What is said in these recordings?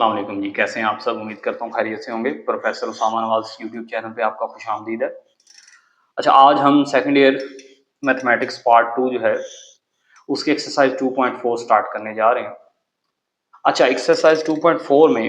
अस्सलाम वालेकुम जी, कैसे हैं आप सब? उम्मीद करता हूँ खैरियत से होंगे। प्रोफ़ेसर उसामा नवाज़ यूट्यूब चैनल पे आपका खुशामदीद है। अच्छा, आज हम सेकंड ईयर मैथमेटिक्स पार्ट 2 जो है, उसकी एक्सरसाइज़ 2.4 स्टार्ट करने जा रहे हैं। अच्छा, एक्सरसाइज़ 2.4 में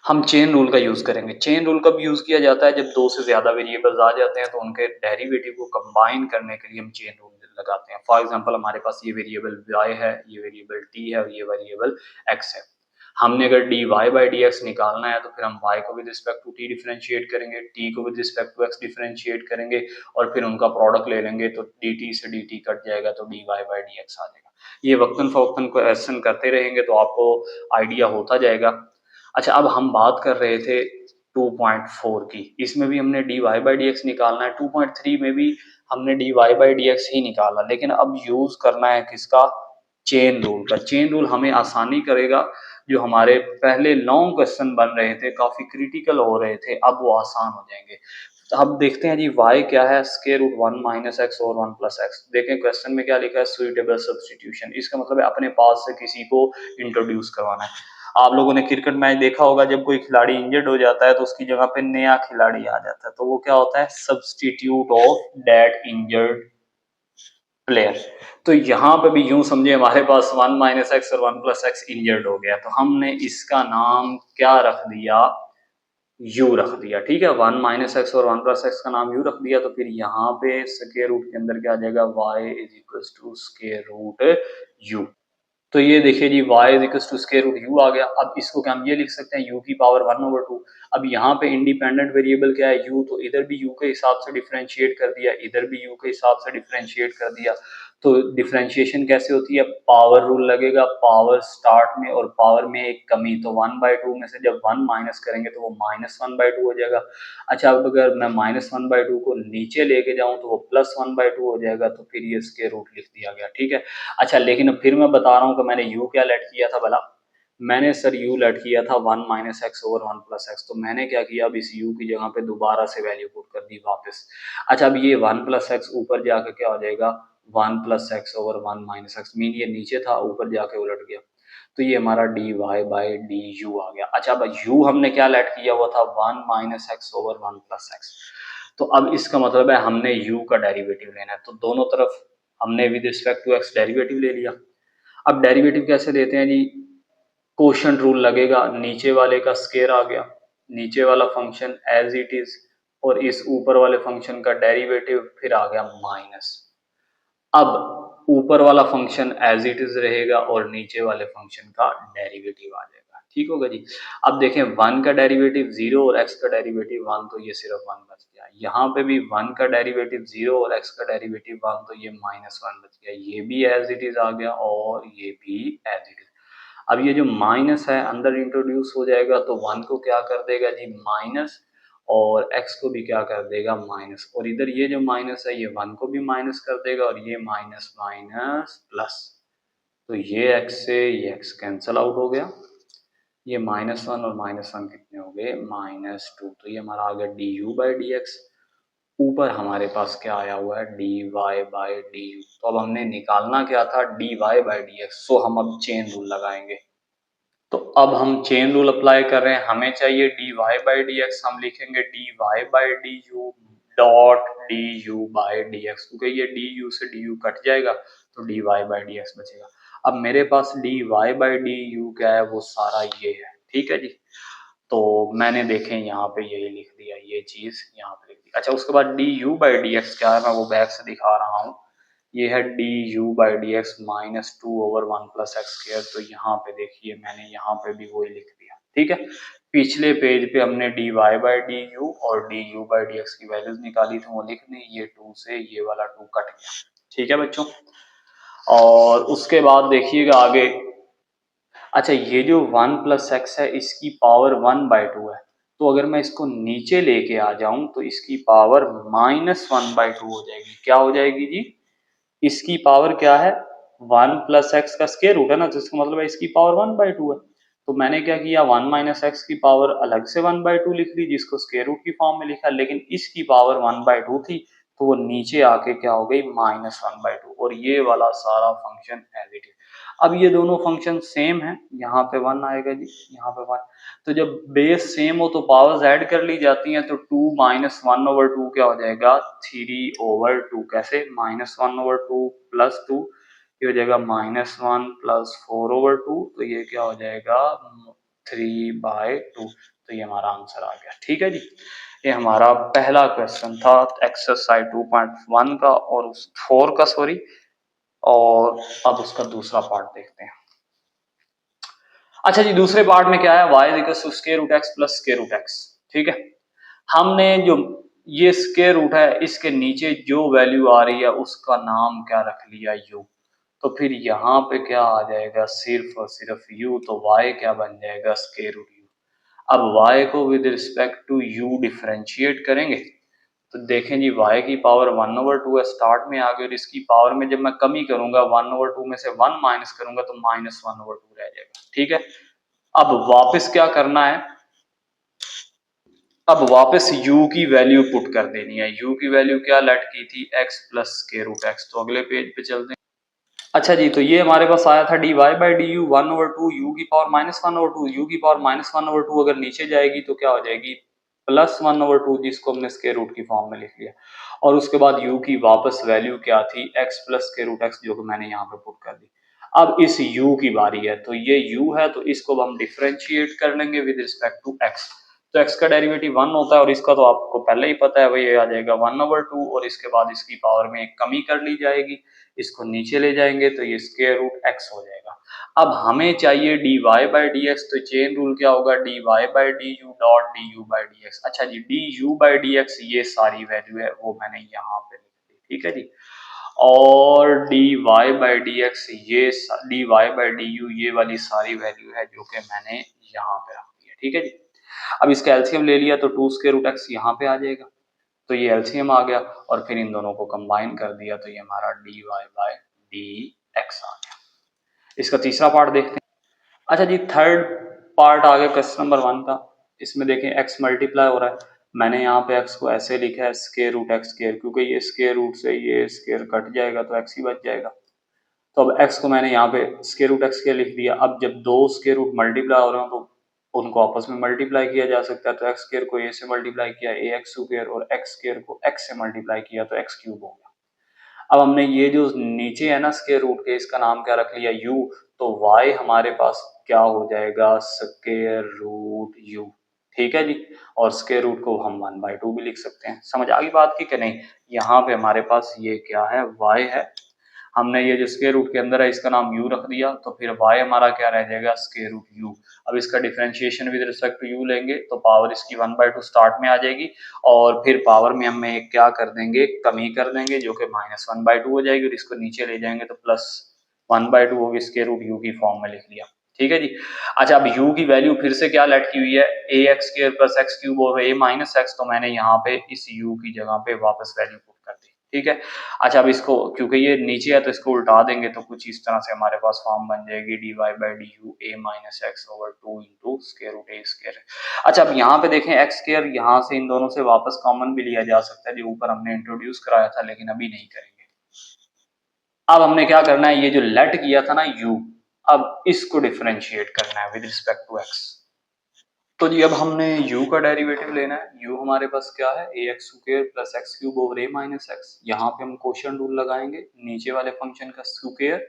हम चेन रूल का यूज़ करेंगे। चेन रूल कब यूज़ किया जाता है? जब 2 से ज़्यादा वेरिएबल्स आ जाते हैं, तो उनके डेरिवेटिव को कंबाइन करने के लिए हम चेन रूल लगाते हैं। फॉर एग्ज़ाम्पल हमारे पास ये वेरिएबल y है, ये वेरिएबल t है और ये वेरिएबल x है। हमने अगर dy बाई dx निकालना है, तो फिर हम y को with respect to t differentiate करेंगे, t को with respect to x differentiate करेंगे और फिर उनका प्रोडक्ट ले लेंगे, तो dt से dt कट जाएगा, तो dy बाई dx आ जाएगा। ये वक्तन-फ़वक्तन क्वेश्चन करते रहेंगे, तो आपको आइडिया होता जाएगा। अच्छा, अब हम बात कर रहे थे 2.4 की। इसमें भी हमने dy बाई dx निकालना है। 2.3 में भी हमने dy बाई dx ही निकाला, लेकिन अब यूज़ करना है किसका? चेन रूल का। चेन रूल हमें आसानी करेगा। जो हमारे पहले लॉन्ग क्वेश्चन बन रहे थे, काफ़ी क्रिटिकल हो रहे थे, अब वो आसान हो जाएँगे। तो अब देखते हैं जी, y क्या है? स्क्वायर रूट 1 माइनस x और 1 प्लस x। देखें क्वेश्चन में क्या लिखा है? Suitable substitution. इसका मतलब है अपने पास से किसी को इंट्रोड्यूस करवाना है। आप लोगों ने क्रिकेट मैच देखा होगा, जब कोई खिलाड़ी इंजर्ड हो जाता है, तो उसकी जगह पे नया खिलाड़ी आ जाता है, तो वो क्या होता है? Substitute of that injured player. तो यहाँ पे भी यूं समझे, हमारे पास 1 माइनस एक्स और 1 प्लस एक्स इंजर्ड हो गया, तो हमने इसका नाम क्या रख दिया? यू रख दिया। ठीक है, 1 माइनस एक्स और 1 प्लस एक्स का नाम यू रख दिया। तो फिर यहाँ पे स्क्वायर रूट के अंदर क्या आ जाएगा? y is equal to square root U. तो ये देखिए जी, y is equal to square root U आ गया। अब इसको क्या हम ये लिख सकते हैं? u की पावर 1/2। अब यहाँ पे इंडिपेंडेंट वेरिएबल क्या है? u। तो इधर भी u के हिसाब से डिफरेंशिएट कर दिया, इधर भी u के हिसाब से डिफरेंशिएट कर दिया। तो डिफरेंशिएशन कैसे होती है? पावर रूल लगेगा, पावर स्टार्ट में और पावर में एक कमी। तो 1/2 में से जब 1 माइनस करेंगे, तो वो -1/2 हो जाएगा। अच्छा, अब अगर मैं -1/2 को नीचे लेके जाऊं, तो वो +1/2 हो जाएगा। तो फिर ये स्क्वायर रूट लिख दिया गया। ठीक है। अच्छा, लेकिन अब फिर मैं बता रहा हूँ कि मैंने u क्या लेट किया था भला? मैंने सर u लेट किया था 1 minus x over 1 plus x. तो मैंने क्या किया? अब इस u की जगह पे दोबारा से वैल्यू पुट कर दी वापस। अच्छा, अब ये 1 प्लस एक्स ऊपर जाकर क्या हो जाएगा? 1 plus x over 1 minus x. Mean ये नीचे था, ऊपर जाके उलट गया, तो ये हमारा dy बाई du आ गया। अच्छा, अब u हमने क्या लेट किया हुआ था? 1 minus x over 1 plus x. तो अब इसका मतलब है हमने u का डेरिवेटिव लेना है, तो दोनों तरफ हमने with respect to x derivative ले लिया। अब डेरिवेटिव कैसे लेते हैं जी? कोशंट रूल लगेगा। नीचे वाले का स्केयर आ गया, नीचे वाला फंक्शन एज इट इज, और इस ऊपर वाले फंक्शन का डेरिवेटिव फिर आ गया माइनस। अब ऊपर वाला फंक्शन एज इट इज रहेगा और नीचे वाले फंक्शन का डेरिवेटिव आ जाएगा। ठीक होगा जी। अब देखें, 1 का डेरिवेटिव 0 और x का डेरिवेटिव 1, तो ये सिर्फ 1 बच गया। यहाँ पे भी 1 का डेरिवेटिव 0 और x का डेरिवेटिव 1, तो ये -1 बच गया। ये भी एज इट इज आ गया और ये भी एज इट इज। अब ये जो माइनस है अंदर इंट्रोड्यूस हो जाएगा, तो 1 को क्या कर देगा जी? माइनस, और x को भी क्या कर देगा? माइनस। और इधर ये जो माइनस है, ये 1 को भी माइनस कर देगा, और ये माइनस माइनस प्लस। तो ये x से ये x कैंसल आउट हो गया। ये -1 और -1 कितने हो गए? -2। तो ये हमारा आ गया du बाई dx। ऊपर हमारे पास क्या आया हुआ है? dy by du। तो अब हमने निकालना क्या था? dy by dx। सो हम अब चेन रूल लगाएंगे। तो अब हम चेन रूल अप्लाई कर रहे हैं। हमें चाहिए dy बाई dx। हम लिखेंगे dy by du dot du by dx, क्योंकि ये du से du कट जाएगा, तो dy बाई dx बचेगा। अब मेरे पास dy बाई du क्या है? वो सारा ये है। ठीक है जी। तो मैंने देखें यहाँ पे यही लिख दिया, ये चीज यहाँ पे लिख दी। अच्छा, उसके बाद du बाई dx क्या है? मैं वो बैक से दिखा रहा हूँ। ये है du by dx -2 over 1 plus x square. तो यहाँ पे देखिए, मैंने यहाँ पे भी वही लिख दिया। ठीक है। पिछले पेज पे हमने dy बाई du और du बाई dx की वैल्यूज निकाली थी, वो लिख दी। ये 2 से ये वाला 2 कट गया। ठीक है बच्चों। और उसके बाद देखिएगा आगे। अच्छा, ये जो 1 प्लस एक्स है, इसकी पावर 1/2 है। तो अगर मैं इसको नीचे लेके आ जाऊं, तो इसकी पावर -1/2 हो जाएगी। क्या हो जाएगी जी? इसकी पावर क्या है? 1 प्लस एक्स का स्क्वायर रूट है ना, तो इसका मतलब है इसकी पावर 1/2 है। तो मैंने क्या किया? 1 माइनस एक्स की पावर अलग से 1/2 लिख ली, जिसको स्क्वायर रूट की फॉर्म में लिखा, लेकिन इसकी पावर 1/2 थी, तो वो नीचे आके क्या हो गई? -1/2। और ये वाला सारा फंक्शन एज इट इज। अब ये दोनों फंक्शन सेम है, यहाँ पे 1 आएगा जी, यहाँ पे 1। तो जब बेस सेम हो तो पावर्स ऐड कर ली जाती हैं, तो 2 माइनस 1/2 क्या हो जाएगा 3/2। कैसे -1/2 प्लस 2, ये हो जाएगा -1 प्लस 4/2, तो ये क्या हो जाएगा 3/2। तो ये हमारा आंसर आ गया। ठीक है जी, ये हमारा पहला क्वेश्चन था एक्सरसाइज 2.1 का और 4 का, सॉरी। और अब उसका दूसरा पार्ट देखते हैं। अच्छा जी, दूसरे पार्ट में क्या है, y equals to square root x plus square root x. ठीक है, हमने जो ये स्क्वायर रूट है, इसके नीचे जो वैल्यू आ रही है उसका नाम क्या रख लिया u। तो फिर यहाँ पे क्या आ जाएगा, सिर्फ और सिर्फ u, तो y क्या बन जाएगा स्क्वायर रूट u। अब y को with respect to u differentiate करेंगे, तो देखें जी y की पावर 1/2 है, स्टार्ट में आ गई, और इसकी पावर में जब मैं कमी करूंगा 1/2 में से 1 माइनस करूंगा तो -1/2 रह जाएगा। ठीक है, अब वापस क्या करना है, अब वापस u की वैल्यू पुट कर देनी है। u की वैल्यू क्या लेट की थी, x plus square root x. तो अगले पेज पे चलते हैं। अच्छा जी, तो ये हमारे पास आया था dy by d you 1/2, u की पावर -1/2, u की पावर -1/2 अगर नीचे जाएगी तो क्या हो जाएगी +1/2, जिसको हमने स्क्वायर रूट की फॉर्म में लिख लिया। और उसके बाद u की वापस वैल्यू क्या थी, x plus square root x, जो कि मैंने यहाँ पे पुट कर दी। अब इस u की बारी है, तो ये u है, तो इसको हम डिफरेंशिएट कर लेंगे विद रिस्पेक्ट टू x। तो x का डेरिवेटिव 1 होता है, और इसका तो आपको पहले ही पता है, वही आ जाएगा 1/2, और इसके बाद इसकी पावर में एक कमी कर ली जाएगी, इसको नीचे ले जाएंगे तो ये स्क्वायर रूट x हो जाएगा। अब हमें चाहिए dy बाई डी एक्स, तो चेन रूल क्या होगा, dy by d U dot D you by D x. अच्छा जी, du बाई डी एक्स ये सारी वैल्यू है, वो मैंने यहाँ पे लिख दी। ठीक है जी, और dy बाई डी एक्स ये dy बाई डी यू ये वाली सारी वैल्यू है, जो कि मैंने यहाँ पे रख दी है। ठीक है जी, अब इसका एलसीएम ले लिया तो 2 स्क्वायर रूट एक्स यहाँ पे आ जाएगा, तो ये एलसीएम आ गया, और फिर इन दोनों को कंबाइन कर दिया, तो ये हमारा dy बाई डी एक्स आ गया। इसका तीसरा पार्ट देखते हैं। अच्छा जी, थर्ड पार्ट आ गया क्वेश्चन नंबर 1 का। इसमें देखें x मल्टीप्लाई हो रहा है, मैंने यहाँ पे x को ऐसे लिखा है स्क्वायर रूट एक्स स्क्वायर, क्योंकि ये स्क्वायर रूट से ये स्क्वायर कट जाएगा तो x ही बच जाएगा। तो अब x को मैंने यहाँ पे स्क्वायर रूट एक्स स्क्वायर लिख दिया। अब जब दो स्क्वायर रूट मल्टीप्लाई हो रहे हो तो उनको आपस में मल्टीप्लाई किया जा सकता है, तो x स्क्वायर को a से मल्टीप्लाई किया ax स्क्वायर, और x स्क्वायर को x से मल्टीप्लाई किया तो x क्यूब हो गया। अब हमने ये जो नीचे है ना स्क्वायर रूट के, इसका नाम क्या रख लिया u, तो y हमारे पास क्या हो जाएगा स्क्वायर रूट u। ठीक है जी, और स्क्वायर रूट को हम 1/2 भी लिख सकते हैं। समझ आ गई बात की कि नहीं। यहाँ पे हमारे पास ये क्या है, y है, हमने ये जो स्क्वायर रूट के अंदर है इसका नाम u रख दिया, तो फिर y हमारा क्या रह जाएगा स्क्वायर रूट u। अब इसका differentiation with respect to u लेंगे तो पावर इसकी 1/2 स्टार्ट में आ जाएगी, और फिर पावर में हम एक क्या कर देंगे, कमी कर देंगे, जो कि -1/2 हो जाएगी, और इसको नीचे ले जाएंगे तो +1/2 होगी, स्क्वायर रूट u की फॉर्म में लिख लिया। ठीक है जी। अच्छा, अब u की वैल्यू फिर से क्या लेट की हुई है, ax square plus X cube और a माइनस एक्स, तो मैंने यहाँ पे इस u की जगह पे वापस वैल्यू पुट कर दी। ठीक है, अच्छा अब इसको क्योंकि ये नीचे है तो इसको उल्टा देंगे, तो कुछ इस तरह से हमारे पास फॉर्म बन जाएगी dy by d u a minus x over 2 into square root a square. अच्छा, अब यहाँ पे देखें एक्स स्क्वायर, यहाँ से इन दोनों से वापस कॉमन भी लिया जा सकता है, जो ऊपर हमने इंट्रोड्यूस कराया था, लेकिन अभी नहीं करेंगे। अब हमने क्या करना है, ये जो लेट किया था ना u, अब इसको डिफरेंशिएट करना है विद रिस्पेक्ट टू x। तो जी अब हमने u का डेरिवेटिव लेना है। u हमारे पास क्या है, A X square plus X cube over A minus X. यहाँ पे हम क्वोशिएंट रूल लगाएंगे, नीचे वाले फंक्शन का स्क्वायर,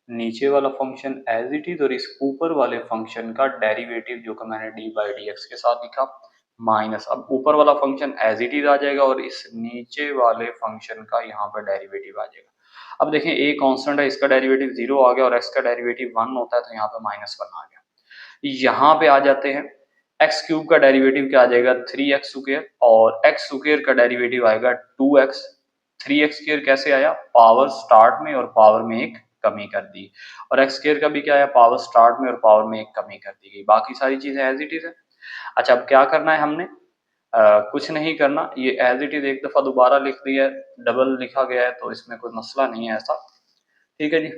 नीचे वाला फंक्शन एज इट इज, और इस ऊपर वाले फंक्शन का डेरिवेटिव जो कि मैंने डी बाई डी एक्स के साथ लिखा, माइनस, अब ऊपर वाला फंक्शन एज इट इज आ जाएगा, और इस नीचे वाले फंक्शन का यहाँ पर डेरिवेटिव आ जाएगा। अब देखें a कांस्टेंट है, इसका डेरिवेटिव 0 आ गया, और x का डेरिवेटिव 1 होता है, तो यहाँ पे -1 आ गया। यहाँ पे आ जाते हैं, एक्स क्यूब का डेरिवेटिव क्या आ जाएगा 3x स्क्वायर, और x स्क्वायर का डेरिवेटिव आएगा 2x। 3x स्क्वायर कैसे आया, पावर स्टार्ट में और पावर में एक कमी कर दी, और x स्क्वायर का भी क्या आया, पावर स्टार्ट में और पावर में एक कमी कर दी गई, बाकी सारी चीजें एज इट इज है। अच्छा, अब क्या करना है हमने, कुछ नहीं करना, ये एज इट इज एक दफा दोबारा लिख दिया, डबल लिखा गया है, तो इसमें कोई मसला नहीं है ऐसा। ठीक है जी,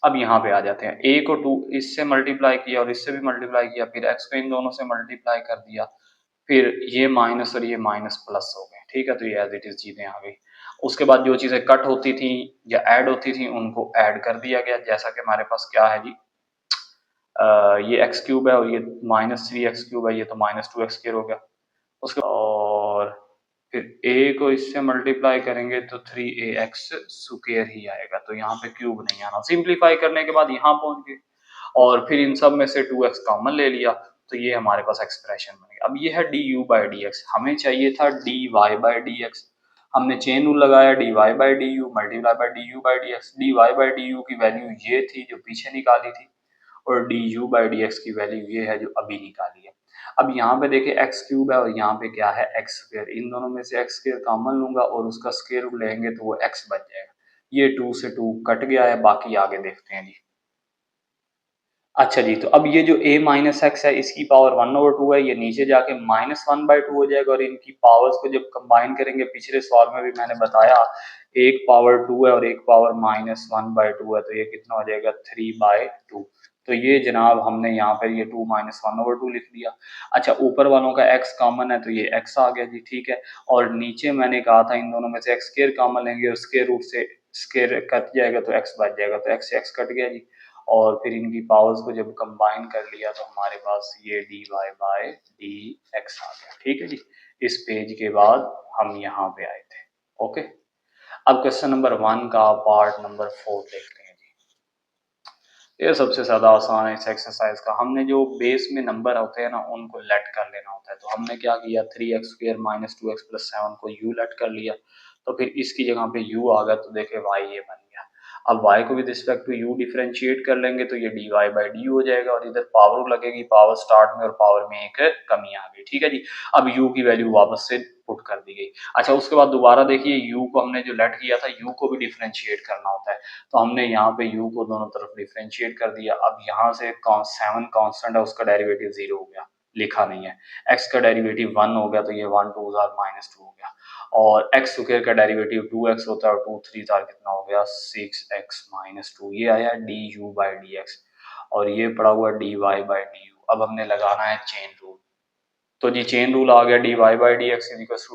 अब यहाँ पे आ जाते हैं, a को 2 इससे मल्टीप्लाई किया और इससे भी मल्टीप्लाई किया, फिर x को इन दोनों से मल्टीप्लाई कर दिया, फिर ये माइनस और ये माइनस प्लस हो गए। ठीक है, तो ये एज इट इज चीजें आ गई। उसके बाद जो चीज़ें कट होती थी या ऐड होती थी उनको ऐड कर दिया गया, जैसा कि हमारे पास क्या है जी, ये एक्स क्यूब है और ये -3x³ है, ये तो -2x² हो गया। उसके और फिर a को इससे मल्टीप्लाई करेंगे तो 3ax² ही आएगा, तो यहाँ पे क्यूब नहीं आना। सिंप्लीफाई करने के बाद यहाँ पहुंच गए और फिर इन सब में से 2x कॉमन ले लिया, तो ये हमारे पास एक्सप्रेशन बन गया। अब ये है du/dx, हमें चाहिए था dy/dx। हमने चेन रूल लगाया, dy/du multiply by du/dx। dy/du की वैल्यू ये थी जो पीछे निकाली थी और du/dx की वैल्यू ये है जो अभी निकाली है। अब यहाँ पे देखिए x³ है और यहाँ पे क्या है x²। इन दोनों में से x² कॉमन लूंगा और उसका स्क्वायर रूट लेंगे तो वो x बच जाएगा। ये 2 से 2 कट गया है, बाकी आगे देखते हैं जी। अच्छा जी, तो अब ये जो a माइनस एक्स है इसकी पावर 1/2 है, ये नीचे जाके -1/2 हो जाएगा और इनकी पावर्स को जब कंबाइन करेंगे, पिछले सवाल में भी मैंने बताया, एक पावर 2 है और एक पावर -1/2 है, तो ये कितना हो जाएगा 3/2। तो ये जनाब हमने यहाँ पर ये 2 -1/2 लिख दिया। अच्छा, ऊपर वालों का x कॉमन है तो ये x आ गया जी, ठीक है। और नीचे मैंने कहा था इन दोनों में से x² कॉमन लेंगे और स्क्वायर रूट से स्क्वायर कट जाएगा तो x बच जाएगा, तो x से x कट गया जी। और फिर इनकी पावर्स को जब कंबाइन कर लिया तो हमारे पास ये dy/dx आ गया, ठीक है जी। इस पेज के बाद हम यहाँ पे आए थे। ओके, अब क्वेश्चन नंबर 1 का पार्ट नंबर 4 देखते हैं जी। ये सबसे ज्यादा आसान है इस एक्सरसाइज का। हमने जो बेस में नंबर होते हैं ना उनको लेट कर लेना होता है, तो हमने क्या किया 3x² - 2x + 7 को u लेट कर लिया, तो फिर इसकी जगह पे u आ गया, तो देखे y ये बन गया। अब y को भी रिस्पेक्ट टू u डिफरेंशिएट कर लेंगे तो ये dy/du हो जाएगा और इधर पावर लगेगी, पावर स्टार्ट में और पावर में एक कमी आ गई, ठीक है जी। अब u की वैल्यू वापस से पुट कर दी गई। अच्छा, उसके बाद दोबारा देखिए u को हमने जो लेट किया था u को भी डिफरेंशिएट करना होता है, तो हमने यहाँ पे u को दोनों तरफ डिफरेंशिएट कर दिया। अब यहाँ से 7 कांस्टेंट है, उसका डेरिवेटिव 0 हो गया, लिखा नहीं है। x का डेरिवेटिव 1 हो गया, तो ये 1 2 -2 हो गया। और x स्क्वायर का डेरिवेटिव 2x होता है और 2 3 कितना हो गया 6x - 2, ये आया du/dx और ये पड़ा हुआ dy/du। अब हमने लगाना है चेन रूल, तो जी चेन रूल आ गया dy/dx =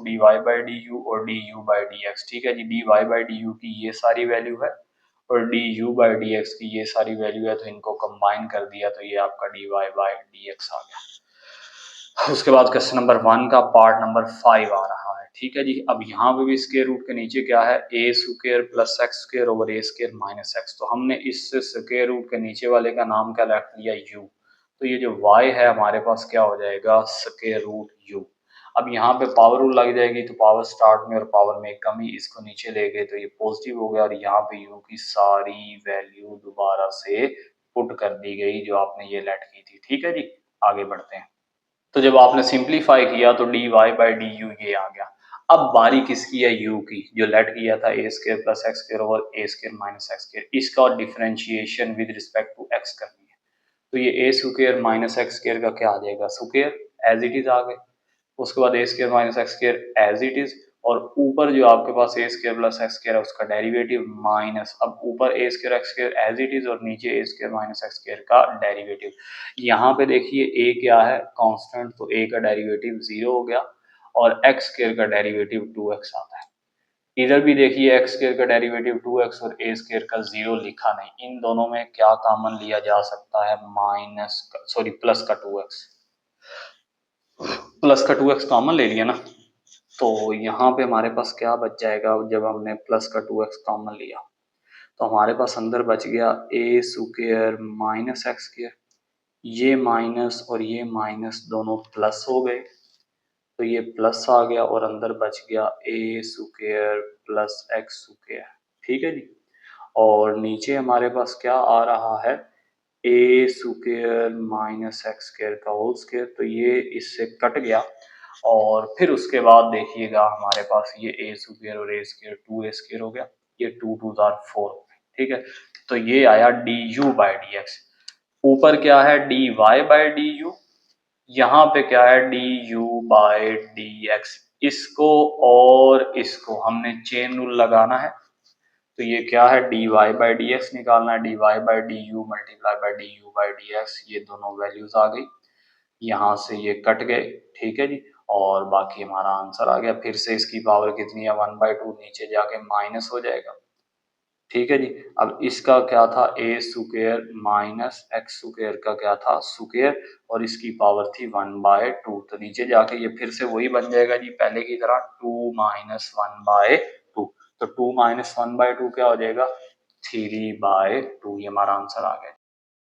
dy/du और du/dx, ठीक है जी। dy/du की ये सारी वैल्यू है और du/dx की ये सारी वैल्यू है, तो इनको कंबाइन कर दिया तो ये आपका dy/dx आ गया। उसके बाद क्वेश्चन नंबर 1 का पार्ट नंबर 5 आ रहा है, ठीक है जी। अब यहाँ पे भी स्क्वायर रूट के नीचे क्या है a² + x² over a² - x, तो हमने इस स्क्वायर रूट के नीचे वाले का नाम क्या रख लिया u, तो ये जो y है हमारे पास क्या हो जाएगा स्क्वायर रूट u। अब यहाँ पे पावर रूल लग जाएगी, तो पावर स्टार्ट में और पावर में एक कमी, इसको नीचे ले गए तो ये पॉजिटिव हो गया और यहाँ पे u की सारी वैल्यू दोबारा से पुट कर दी गई जो आपने ये लेट की थी, ठीक है जी। आगे बढ़ते हैं, तो जब आपने सिंप्लीफाई किया तो dy/du ये आ गया। अब बारी किसकी है u की, जो लेट किया था a² + x² over a² - x², इसका differentiation with respect to x करनी है, तो ये a² - x² का क्या आ जाएगा स्क्वायर, एज इट इज आ गए। उसके बाद a² - x² as it is और ऊपर जो आपके पास a² + x² है उसका डेरिवेटिव माइनस, अब ऊपर a² x² as it is और नीचे a² - x² का डेरिवेटिव। यहाँ पे देखिए a क्या है कांस्टेंट, तो a का डेरिवेटिव 0 हो गया और x² का डेरिवेटिव 2x आता है। इधर भी देखिए x² का डेरिवेटिव 2x और a² का 0 लिखा नहीं, इन दोनों में क्या कॉमन लिया जा सकता है प्लस का 2x, प्लस का 2x कॉमन ले लिया ना, तो यहाँ पे हमारे पास क्या बच जाएगा जब हमने प्लस का 2x कॉमन लिया, तो हमारे पास अंदर बच गया a² - x², ये माइनस और ये माइनस दोनों प्लस हो गए, तो ये प्लस आ गया और अंदर बच गया a² + x², ठीक है जी। और नीचे हमारे पास क्या आ रहा है a² - x² का होल स्क्वायर, तो ये इससे कट गया और फिर उसके बाद देखिएगा हमारे पास ये a² और a² 2a² हो गया, ये 2 2 4 हो गए, ठीक है। तो ये आया du/dx। ऊपर क्या है dy/du, यहाँ पे क्या है du/dx। इसको और इसको हमने चेन रूल लगाना है, तो ये क्या है dy/dx निकालना है, dy/du मल्टीप्लाई बाय du/dx, ये दोनों वैल्यूज आ गई, यहाँ से ये कट गए, ठीक है जी। और बाकी हमारा आंसर आ गया। फिर से इसकी पावर कितनी है, 1/2, नीचे जाके माइनस हो जाएगा। ठीक है जी। अब इसका क्या था, ए स्क्वायर माइनस एक्स स्क्वायर का क्या था, स्क्वायर, और इसकी पावर थी 1/2, तो नीचे जाके ये फिर से वही बन जाएगा जी पहले की तरह, 2 माइनस 1/2। तो 2 माइनस 1/2 क्या हो जाएगा, 3/2। ये हमारा आंसर आ गया।